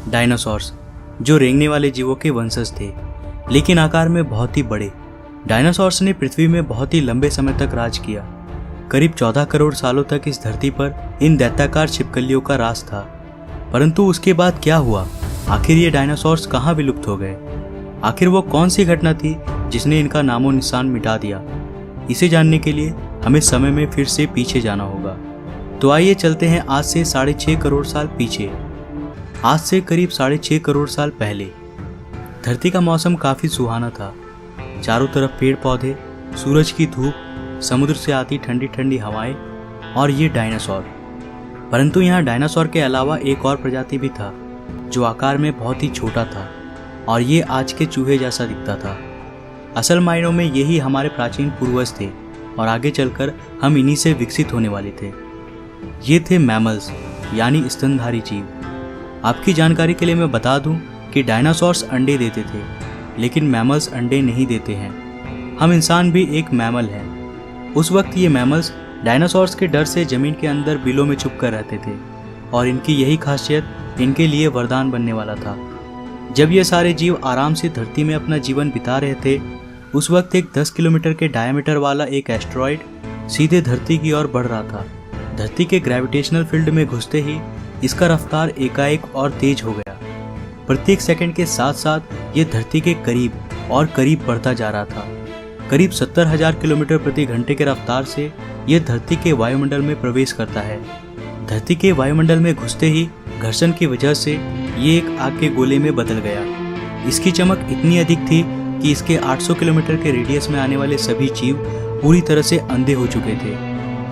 Dinosaurs, जो रेंगने वाले जीवों के वंशज थे, लेकिन आकार में बहुत ही बड़े। डायनासोर्स ने पृथ्वी में बहुत ही लंबे समय तक राज किया। करीब 14 करोड़ सालों तक इस धरती पर इन दैत्याकार छिपकलियों का राज था। परंतु उसके बाद क्या हुआ? आखिर ये डायनासोर्स कहाँ विलुप्त हो गए? आखिर वो कौन सी घटना थी जिसने इनका नामो निशान मिटा दिया? इसे जानने के लिए हमें समय में फिर से पीछे जाना होगा। तो आइए चलते हैं आज से 6.5 करोड़ साल पीछे। आज से करीब 6.5 करोड़ साल पहले धरती का मौसम काफ़ी सुहाना था। चारों तरफ पेड़ पौधे, सूरज की धूप, समुद्र से आती ठंडी ठंडी हवाएं और ये डायनासोर। परंतु यहाँ डायनासोर के अलावा एक और प्रजाति भी था जो आकार में बहुत ही छोटा था और ये आज के चूहे जैसा दिखता था। असल मायनों में यही हमारे प्राचीन पूर्वज थे और आगे चलकर हम इन्हीं से विकसित होने वाले थे। ये थे मैमल्स, यानी स्तनधारी जीव। आपकी जानकारी के लिए मैं बता दूं कि डायनासोर्स अंडे देते थे, लेकिन मैमल्स अंडे नहीं देते हैं। हम इंसान भी एक मैमल हैं। उस वक्त ये मैमल्स डायनासोर्स के डर से जमीन के अंदर बिलों में छुप कर रहते थे और इनकी यही खासियत इनके लिए वरदान बनने वाला था। जब ये सारे जीव आराम से धरती में अपना जीवन बिता रहे थे, उस वक्त एक 10 किलोमीटर के डायमीटर वाला एक एस्टेरॉयड सीधे धरती की ओर बढ़ रहा था। धरती के ग्रेविटेशनल फील्ड में घुसते ही इसका रफ्तार एकाएक और तेज हो गया। प्रत्येक सेकंड के साथ साथ ये धरती के करीब और करीब बढ़ता जा रहा था। करीब 70,000 किलोमीटर प्रति घंटे के रफ्तार से यह धरती के वायुमंडल में प्रवेश करता है। धरती के वायुमंडल में घुसते ही घर्षण की वजह से ये एक आग के गोले में बदल गया। इसकी चमक इतनी अधिक थी कि इसके 800 किलोमीटर के रेडियस में आने वाले सभी जीव पूरी तरह से अंधे हो चुके थे।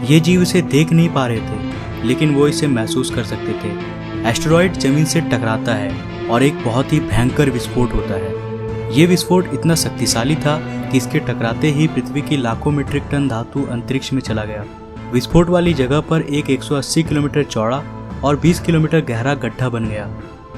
ये जीव इसे देख नहीं पा रहे थे, लेकिन वो इसे महसूस कर सकते थे। एस्टेरॉयड जमीन से टकराता है और एक बहुत ही भयंकर विस्फोट होता है। ये विस्फोट इतना शक्तिशाली था कि इसके टकराते ही पृथ्वी की लाखों मीट्रिक टन धातु अंतरिक्ष में चला गया। विस्फोट वाली जगह पर एक 180 किलोमीटर चौड़ा और 20 किलोमीटर गहरा गड्ढा बन गया।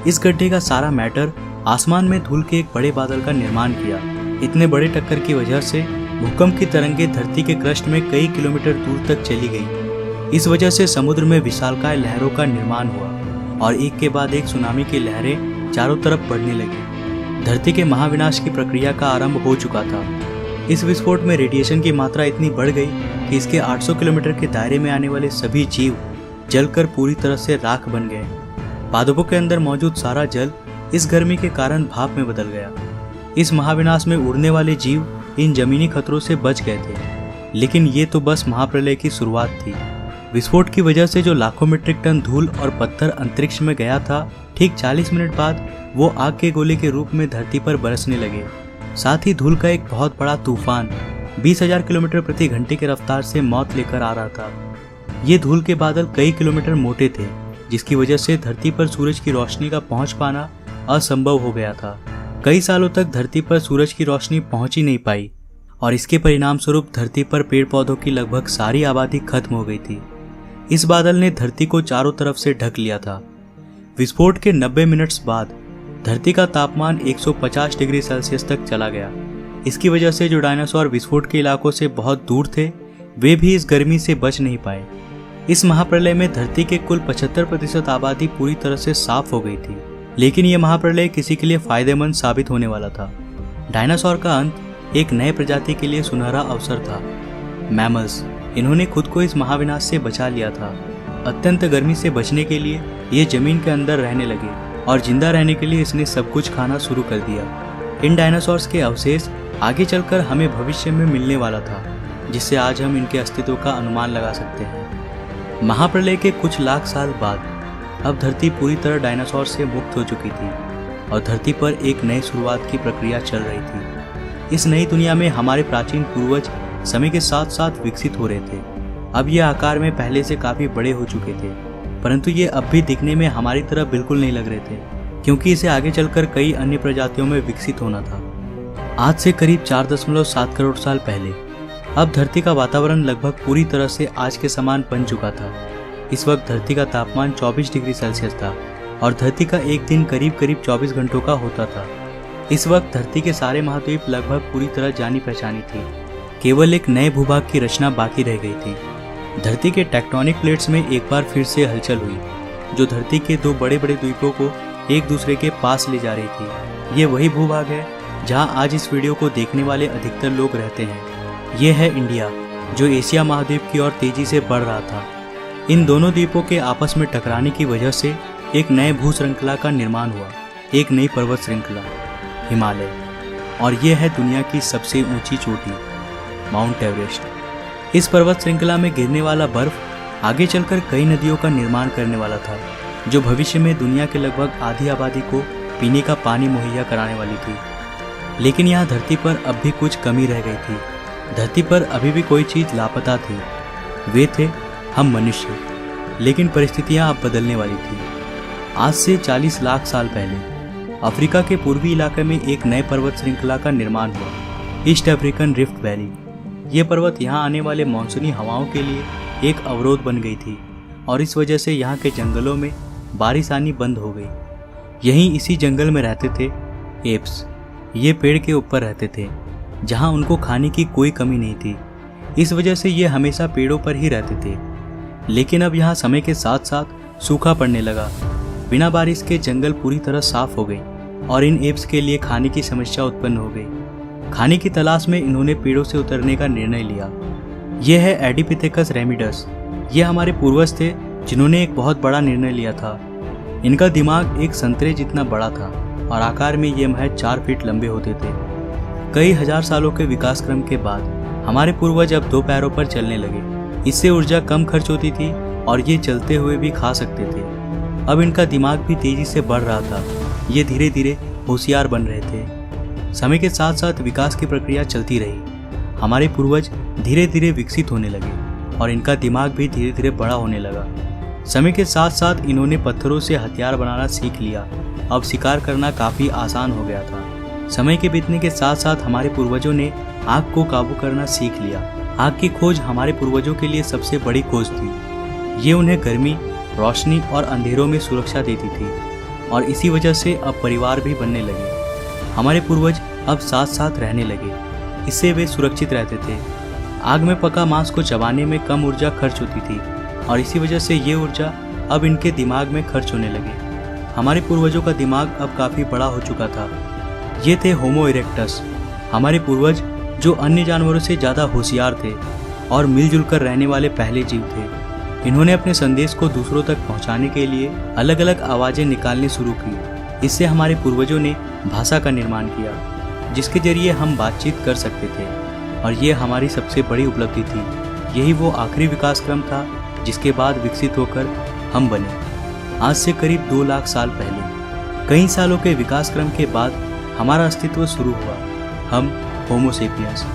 इस गड्ढे का सारा मैटर आसमान में धूल के एक बड़े बादल का निर्माण किया। इतने बड़े टक्कर की वजह से भूकंप की तरंगें धरती के क्रस्ट में कई किलोमीटर दूर तक चली गई। इस वजह से समुद्र में विशालकाय लहरों का निर्माण हुआ और एक के बाद एक सुनामी की लहरें चारों तरफ बढ़ने लगी। धरती के महाविनाश की प्रक्रिया का आरंभ हो चुका था। इस विस्फोट में रेडिएशन की मात्रा इतनी बढ़ गई कि इसके 800 किलोमीटर के दायरे में आने वाले सभी जीव जलकर पूरी तरह से राख बन गए। पादपों के अंदर मौजूद सारा जल इस गर्मी के कारण भाप में बदल गया। इस महाविनाश में उड़ने वाले जीव इन जमीनी खतरों से बच गए थे, लेकिन ये तो बस महाप्रलय की शुरुआत थी। विस्फोट की वजह से जो लाखों मीट्रिक टन धूल और पत्थर अंतरिक्ष में गया था, ठीक 40 मिनट बाद वो आग के गोले के रूप में धरती पर बरसने लगे। साथ ही धूल का एक बहुत बड़ा तूफान 20,000 किलोमीटर प्रति घंटे की रफ्तार से मौत लेकर आ रहा था। ये धूल के बादल कई किलोमीटर मोटे थे, जिसकी वजह से धरती पर सूरज की रोशनी का पहुंच पाना असंभव हो गया था। कई सालों तक धरती पर सूरज की रोशनी पहुंच ही नहीं पाई और इसके परिणाम स्वरूप धरती पर पेड़ पौधों की लगभग सारी आबादी खत्म हो गई थी। इस बादल ने धरती को चारों तरफ से ढक लिया था। विस्फोट के 90 मिनट्स बाद धरती का तापमान 150 डिग्री सेल्सियस तक चला गया। इसकी वजह से जो डायनासोर विस्फोट के इलाकों से बहुत दूर थे, वे भी इस गर्मी से बच नहीं पाए। इस महाप्रलय में धरती के कुल 75% आबादी पूरी तरह से साफ हो गई थी, लेकिन यह महाप्रलय किसी के लिए फायदेमंद साबित होने वाला था। डायनासोर का अंत एक नए प्रजाति के लिए सुनहरा अवसर था। मैमल्स, इन्होंने खुद को इस महाविनाश से बचा लिया था। अत्यंत गर्मी से बचने के लिए ये जमीन के अंदर रहने लगे और जिंदा रहने के लिए इसने सब कुछ खाना शुरू कर दिया। इन डायनासोर्स के अवशेष आगे चलकर हमें भविष्य में मिलने वाला था, जिससे आज हम इनके अस्तित्व का अनुमान लगा सकते हैं। महाप्रलय के कुछ लाख साल बाद अब धरती पूरी तरह डायनासोर से मुक्त हो चुकी थी और धरती पर एक नई शुरुआत की प्रक्रिया चल रही थी। इस नई दुनिया में हमारे प्राचीन पूर्वज समय के साथ साथ विकसित हो रहे थे। अब ये आकार में पहले से काफी बड़े हो चुके थे, परंतु ये अब भी दिखने में हमारी तरह बिल्कुल नहीं लग रहे थे, क्योंकि इसे आगे चलकर कई अन्य प्रजातियों में विकसित होना था। आज से करीब 4.7 करोड़ साल पहले अब धरती का वातावरण लगभग पूरी तरह से आज के समान बन चुका था। इस वक्त धरती का तापमान 24 डिग्री सेल्सियस था और धरती का एक दिन करीब 24 घंटों का होता था। इस वक्त धरती के सारे महाद्वीप लगभग पूरी तरह जानी पहचानी थी। केवल एक नए भूभाग की रचना बाकी रह गई थी। धरती के टेक्टोनिक प्लेट्स में एक बार फिर से हलचल हुई, जो धरती के दो बड़े बड़े द्वीपों को एक दूसरे के पास ले जा रही थी। ये वही भूभाग है जहां आज इस वीडियो को देखने वाले अधिकतर लोग रहते हैं। ये है इंडिया, जो एशिया महाद्वीप की ओर तेजी से बढ़ रहा था। इन दोनों द्वीपों के आपस में टकराने की वजह से एक नए भू श्रृंखला का निर्माण हुआ, एक नई पर्वत श्रृंखला, हिमालय। और ये है दुनिया की सबसे ऊंची चोटी, माउंट एवरेस्ट। इस पर्वत श्रृंखला में गिरने वाला बर्फ आगे चलकर कई नदियों का निर्माण करने वाला था, जो भविष्य में दुनिया के लगभग आधी आबादी को पीने का पानी मुहैया कराने वाली थी। लेकिन यहाँ धरती पर अब भी कुछ कमी रह गई थी। धरती पर अभी भी कोई चीज़ लापता थी। वे थे हम मनुष्य। लेकिन परिस्थितियाँ अब बदलने वाली थी। आज से 40 लाख साल पहले अफ्रीका के पूर्वी इलाके में एक नए पर्वत श्रृंखला का निर्माण हुआ, ईस्ट अफ्रीकन रिफ्ट वैली। ये पर्वत यहाँ आने वाले मानसूनी हवाओं के लिए एक अवरोध बन गई थी और इस वजह से यहाँ के जंगलों में बारिश आनी बंद हो गई। यहीं इसी जंगल में रहते थे एप्स। ये पेड़ के ऊपर रहते थे जहाँ उनको खाने की कोई कमी नहीं थी। इस वजह से ये हमेशा पेड़ों पर ही रहते थे। लेकिन अब यहाँ समय के साथ साथ सूखा पड़ने लगा। बिना बारिश के जंगल पूरी तरह साफ हो गई और इन एप्स के लिए खाने की समस्या उत्पन्न हो गई। खाने की तलाश में इन्होंने पेड़ों से उतरने का निर्णय लिया। यह है एडिपिथेकस रेमिडस। ये हमारे पूर्वज थे जिन्होंने एक बहुत बड़ा निर्णय लिया था। इनका दिमाग एक संतरे जितना बड़ा था और आकार में ये महज 4 फीट लंबे होते थे। कई हजार सालों के विकास क्रम के बाद हमारे पूर्वज अब 2 पैरों पर चलने लगे। इससे ऊर्जा कम खर्च होती थी और ये चलते हुए भी खा सकते थे। अब इनका दिमाग भी तेजी से बढ़ रहा था। ये धीरे धीरे होशियार बन रहे थे। समय के साथ साथ विकास की प्रक्रिया चलती रही। हमारे पूर्वज धीरे धीरे विकसित होने लगे और इनका दिमाग भी धीरे धीरे बड़ा होने लगा। समय के साथ साथ इन्होंने पत्थरों से हथियार बनाना सीख लिया। अब शिकार करना काफ़ी आसान हो गया था। समय के बीतने के साथ साथ हमारे पूर्वजों ने आग को काबू करना सीख लिया। आग की खोज हमारे पूर्वजों के लिए सबसे बड़ी खोज थी। ये उन्हें गर्मी, रोशनी और अंधेरों में सुरक्षा देती थी और इसी वजह से अब परिवार भी बनने लगे। हमारे पूर्वज अब साथ साथ रहने लगे। इससे वे सुरक्षित रहते थे। आग में पका मांस को चबाने में कम ऊर्जा खर्च होती थी और इसी वजह से ये ऊर्जा अब इनके दिमाग में खर्च होने लगी। हमारे पूर्वजों का दिमाग अब काफ़ी बड़ा हो चुका था। ये थे होमो इरेक्टस, हमारे पूर्वज जो अन्य जानवरों से ज़्यादा होशियार थे और मिलजुल कर रहने वाले पहले जीव थे। इन्होंने अपने संदेश को दूसरों तक पहुंचाने के लिए अलग अलग आवाज़ें निकालनी शुरू की। इससे हमारे पूर्वजों ने भाषा का निर्माण किया, जिसके जरिए हम बातचीत कर सकते थे और ये हमारी सबसे बड़ी उपलब्धि थी। यही वो आखिरी विकास क्रम था जिसके बाद विकसित होकर हम बने। आज से करीब 2 लाख साल पहले कई सालों के विकास क्रम के बाद हमारा अस्तित्व शुरू हुआ। हम होमो सेपियंस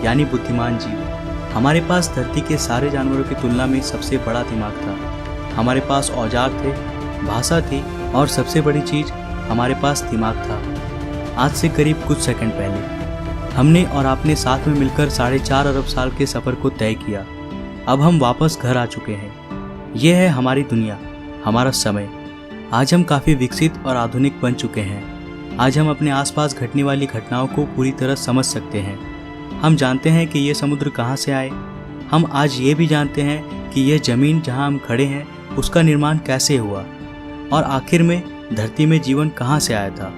यानी बुद्धिमान जीव। हमारे पास धरती के सारे जानवरों की तुलना में सबसे बड़ा दिमाग था। हमारे पास औजार थे, भाषा थी और सबसे बड़ी चीज़ हमारे पास दिमाग था। आज से करीब कुछ सेकंड पहले हमने और आपने साथ में मिलकर 4.5 अरब साल के सफ़र को तय किया। अब हम वापस घर आ चुके हैं। यह है हमारी दुनिया, हमारा समय। आज हम काफ़ी विकसित और आधुनिक बन चुके हैं। आज हम अपने आसपास घटने वाली घटनाओं को पूरी तरह समझ सकते हैं। हम जानते हैं कि ये समुद्र कहाँ से आए। हम आज ये भी जानते हैं कि यह ज़मीन जहाँ हम खड़े हैं उसका निर्माण कैसे हुआ और आखिर में धरती में जीवन कहाँ से आया था।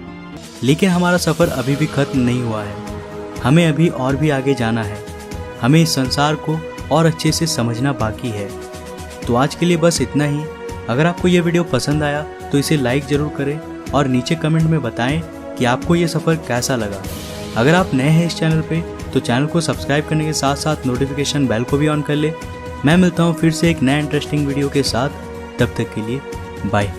लेकिन हमारा सफ़र अभी भी ख़त्म नहीं हुआ है। हमें अभी और भी आगे जाना है। हमें इस संसार को और अच्छे से समझना बाकी है। तो आज के लिए बस इतना ही। अगर आपको ये वीडियो पसंद आया तो इसे लाइक ज़रूर करें और नीचे कमेंट में बताएं कि आपको ये सफ़र कैसा लगा। अगर आप नए हैं इस चैनल पे तो चैनल को सब्सक्राइब करने के साथ साथ नोटिफिकेशन बेल को भी ऑन कर ले। मैं मिलता हूँ फिर से एक नया इंटरेस्टिंग वीडियो के साथ। तब तक के लिए बाय।